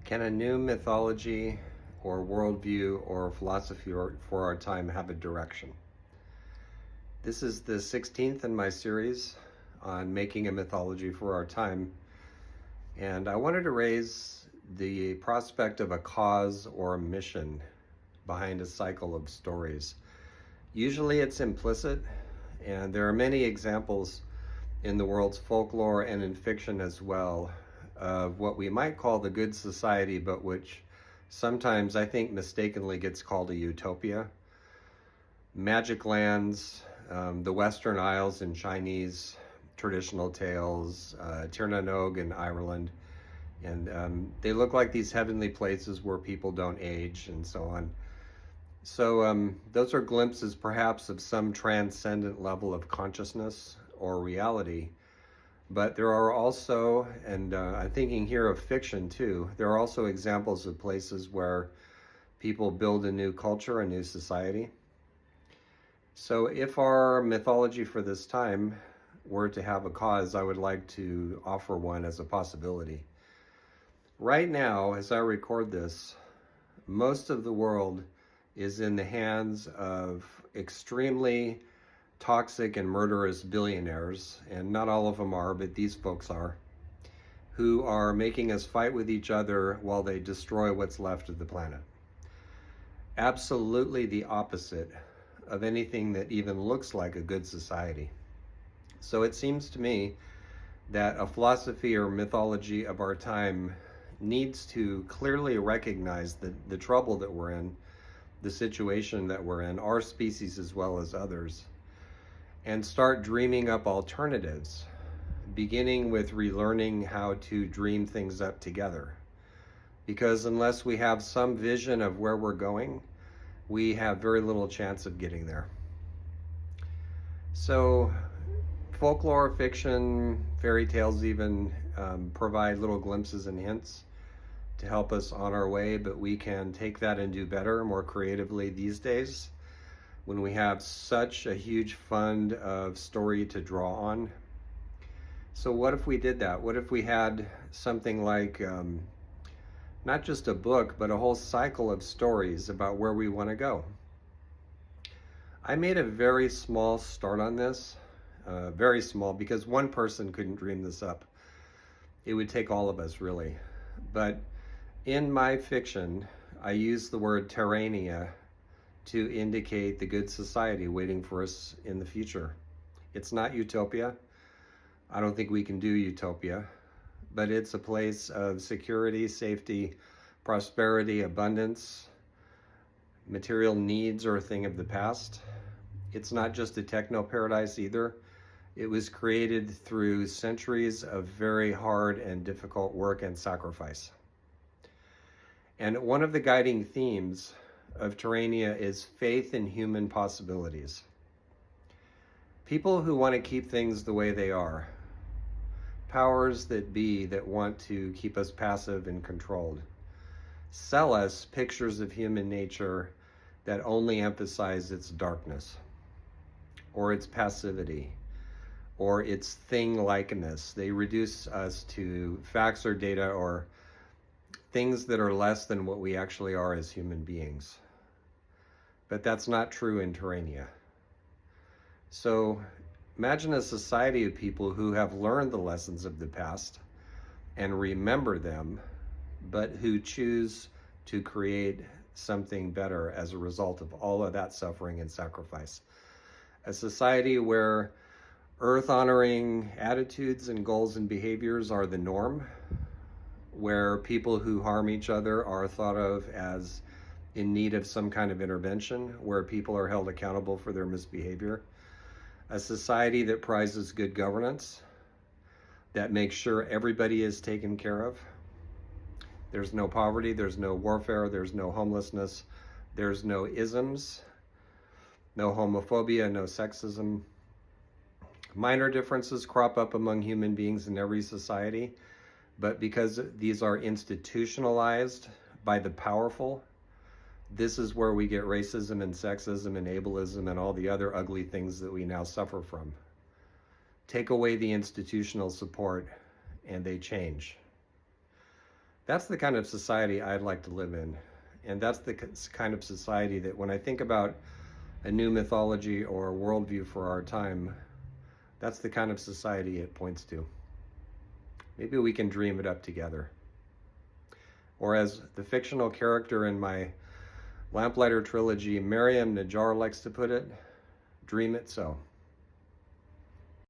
Can a new mythology or worldview or philosophy for our time have a direction? This is the 16th in my series on making a mythology for our time, and I wanted to raise the prospect of a cause or a mission behind a cycle of stories. Usually it's implicit, and there are many examples in the world's folklore and in fiction as well of what we might call the good society, but which sometimes I think mistakenly gets called a utopia. Magic lands, the Western Isles in Chinese traditional tales, Tir na Nog in Ireland, and they look like these heavenly places where people don't age and so on. So those are glimpses perhaps of some transcendent level of consciousness or reality. But there are also, and I'm thinking here of fiction too, there are also examples of places where people build a new culture, a new society. So if our mythology for this time were to have a cause, I would like to offer one as a possibility. Right now, as I record this, most of the world is in the hands of extremely toxic and murderous billionaires, and not all of them are, but these folks are, who are making us fight with each other while they destroy what's left of the planet. Absolutely the opposite of anything that even looks like a good society. So it seems to me that a philosophy or mythology of our time needs to clearly recognize the trouble that we're in, the situation that we're in, our species as well as others, and start dreaming up alternatives, beginning with relearning how to dream things up together. Because unless we have some vision of where we're going, we have very little chance of getting there. So folklore, fiction, fairy tales even provide little glimpses and hints to help us on our way, but we can take that and do better, more creatively these days, when we have such a huge fund of story to draw on. So what if we did that? What if we had something like not just a book, but a whole cycle of stories about where we want to go? I made a very small start on this, very small, because one person couldn't dream this up. It would take all of us, really. But in my fiction, I use the word Terrania to indicate the good society waiting for us in the future. It's not utopia. I don't think we can do utopia, but it's a place of security, safety, prosperity, abundance. Material needs are a thing of the past. It's not just a techno paradise either. It was created through centuries of very hard and difficult work and sacrifice. And one of the guiding themes of Terrania is faith in human possibilities. People who want to keep things the way they are. Powers that be that want to keep us passive and controlled. Sell us pictures of human nature that only emphasize its darkness, or its passivity, or its thing-likeness. They reduce us to facts or data or things that are less than what we actually are as human beings. But that's not true in Terrania. So imagine a society of people who have learned the lessons of the past and remember them, but who choose to create something better as a result of all of that suffering and sacrifice. A society where earth-honoring attitudes and goals and behaviors are the norm, where people who harm each other are thought of as in need of some kind of intervention, where people are held accountable for their misbehavior. A society that prizes good governance, that makes sure everybody is taken care of. There's no poverty, there's no warfare, there's no homelessness, there's no isms, no homophobia, no sexism. Minor differences crop up among human beings in every society, but because these are institutionalized by the powerful, this is where we get racism and sexism and ableism and all the other ugly things that we now suffer from. Take away the institutional support and they change. That's the kind of society I'd like to live in. And that's the kind of society that when I think about a new mythology or worldview for our time, that's the kind of society it points to. Maybe we can dream it up together. Or as the fictional character in my Lamplighter trilogy, Miriam Najjar, likes to put it, dream it so.